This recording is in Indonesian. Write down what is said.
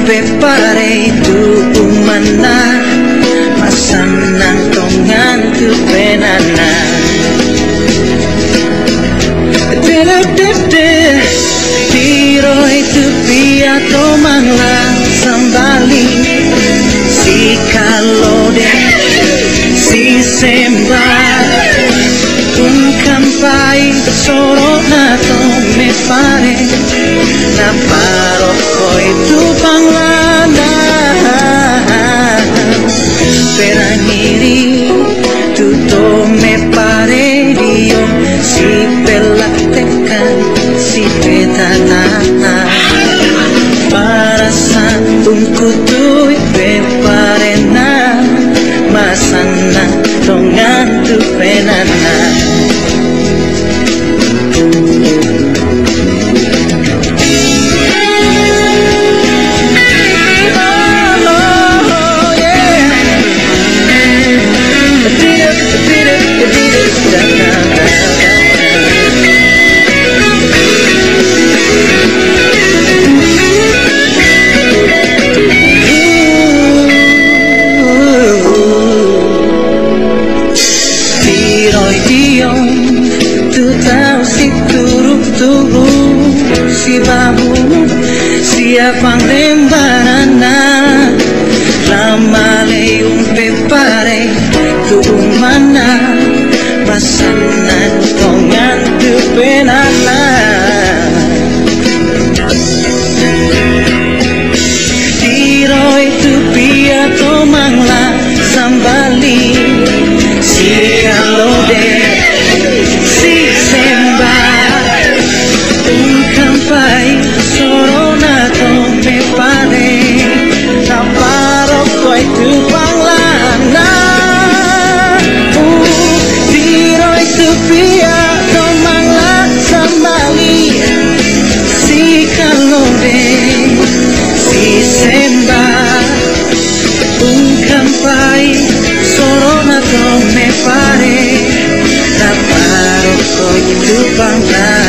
pe pare tu umana masanang tongan tu penana tiro itu pia tomangla sambali si kalode si sembah kampai soro nato me pare na paro koi tu panglana perangiri tu to me pare dio si pela tekan si petana para santungku tu pe pare na masana tongan tu penana si babu siapang lembarana lama leung pepare tu mana masanan tongan tu penana tiroi tu pia tomangla sambali si kalode si sembah kampai sorona to me pare na paro koi tu panglana tiro itu pia to mangla sambali si kalode si semba kampai sorona to me pare na paro koi tu panglana